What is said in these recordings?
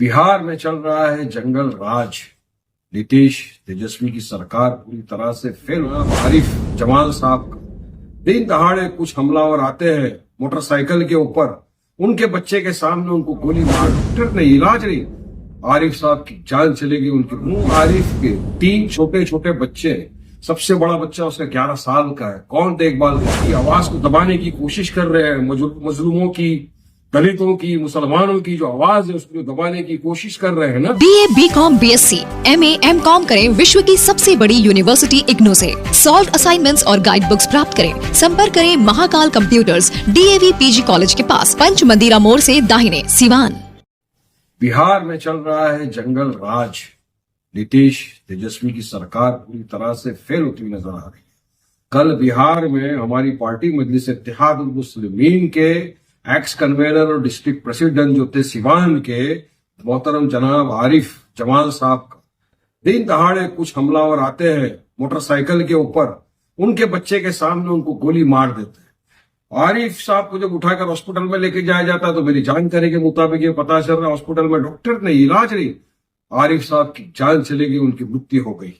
बिहार में चल रहा है जंगल राज। नीतीश तेजस्वी की सरकार पूरी तरह से फेल हुआ। आरिफ जमाल साहब का दिन दहाड़े कुछ हमलावर आते हैं मोटरसाइकिल के ऊपर, उनके बच्चे के सामने उनको गोली मार, डॉक्टर ने इलाज नहीं, आरिफ साहब की जान चलेगी उनके मुंह। आरिफ के 3 छोटे छोटे बच्चे, सबसे बड़ा बच्चा उसका 11 साल का है, कौन देखभाल करती? आवाज को दबाने की कोशिश कर रहे हैं, मजलूमों की, दलितों की, मुसलमानों की जो आवाज है उसको दबाने की कोशिश कर रहे हैं ना। BA, BCom, BSc, MA, MCom करें विश्व की सबसे बड़ी यूनिवर्सिटी इग्नू से। सॉल्व असाइनमेंट्स और गाइड बुक्स प्राप्त करें। संपर्क करें Mahakal computers, DAV PG college के पास, पंच मंदिरा मोड़ से दाहिने, सिवान। बिहार में चल रहा है जंगल राज। नीतीश तेजस्वी की सरकार पूरी तरह से फेल होती हुई नजर आ रही है। कल बिहार में हमारी पार्टी मजलिस इत्तेहादुल मुस्लिमीन के एक्स कन्वेनर और डिस्ट्रिक्ट प्रेसिडेंट जो थे सिवान के मोहतरम जनाब आरिफ जमाल साहब का दिन दहाड़े कुछ हमलावर आते हैं मोटरसाइकिल के ऊपर, उनके बच्चे के सामने उनको गोली मार देते हैं। आरिफ साहब को जब उठाकर हॉस्पिटल में लेके जाया जाता है तो मेरी जानकारी के मुताबिक ये पता चल रहा है हॉस्पिटल में डॉक्टर ने इलाज नहीं, आरिफ साहब की जान चलेगी, उनकी मृत्यु हो गई।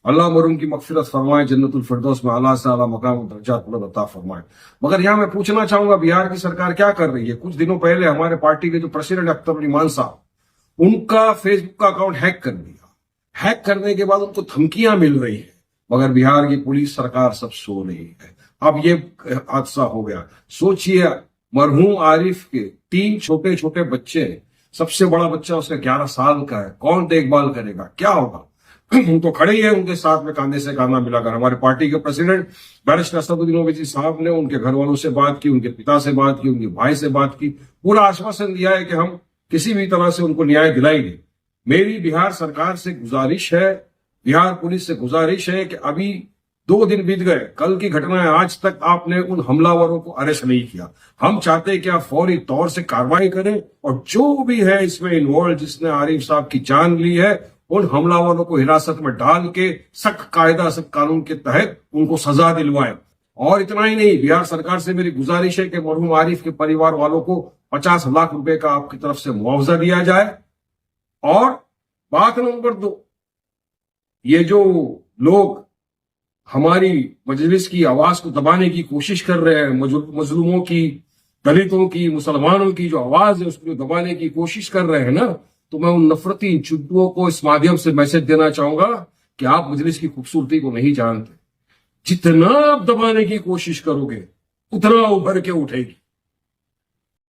अल्लाह मरहूम की मगफिरत फरमाए, जन्नतुल फिरदौस में आला से आला मकाम दर्जात बुलंद अता फरमाए। मगर यहाँ मैं पूछना चाहूंगा बिहार की सरकार क्या कर रही है? कुछ दिनों पहले हमारे पार्टी के जो प्रेसिडेंट अख्तर ईमान साहब, उनका फेसबुक का अकाउंट हैक कर दिया। हैक करने के बाद उनको धमकियां मिल रही है, मगर बिहार की पुलिस सरकार सब सो रही है। अब ये हादसा हो गया। सोचिए, मरहूम आरिफ के 3 छोटे छोटे बच्चे, सबसे बड़ा बच्चा उसका 11 साल का है, कौन देखभाल करेगा? क्या होगा? हम तो खड़े ही है उनके साथ में कांधे से कांधा मिलाकर। हमारे पार्टी के प्रेसिडेंट बैरिस्टर असदुद्दीन ओवैसी साहब ने उनके घर वालों से बात की, उनके पिता से बात की, उनके भाई से बात की, पूरा आश्वासन दिया है कि हम किसी भी तरह से उनको न्याय दिलाएंगे। मेरी बिहार सरकार से गुजारिश है, बिहार पुलिस से गुजारिश है कि अभी 2 दिन बीत गए, कल की घटना है, आज तक आपने उन हमलावरों को अरेस्ट नहीं किया। हम चाहते हैं कि आप फौरी तौर से कार्रवाई करें और जो भी है इसमें इन्वॉल्व, जिसने आरिफ साहब की जान ली है, उन हमलावरों को हिरासत में डाल के सख्त कायदा सख्त कानून के तहत उनको सजा दिलवाएं। और इतना ही नहीं, बिहार सरकार से मेरी गुजारिश है कि मरहूम आरिफ के परिवार वालों को 50 लाख रुपए का आपकी तरफ से मुआवजा दिया जाए। और बात नंबर 2, ये जो लोग हमारी मजलिस की आवाज को दबाने की कोशिश कर रहे हैं, मजलूमों की, दलितों की, मुसलमानों की जो आवाज है उसको दबाने की कोशिश कर रहे हैं ना, तो मैं उन नफरती चुद्दुओं को इस माध्यम से मैसेज देना चाहूंगा कि आप मजलिस की खूबसूरती को नहीं जानते। जितना आप दबाने की कोशिश करोगे उतना उभर के उठेगी।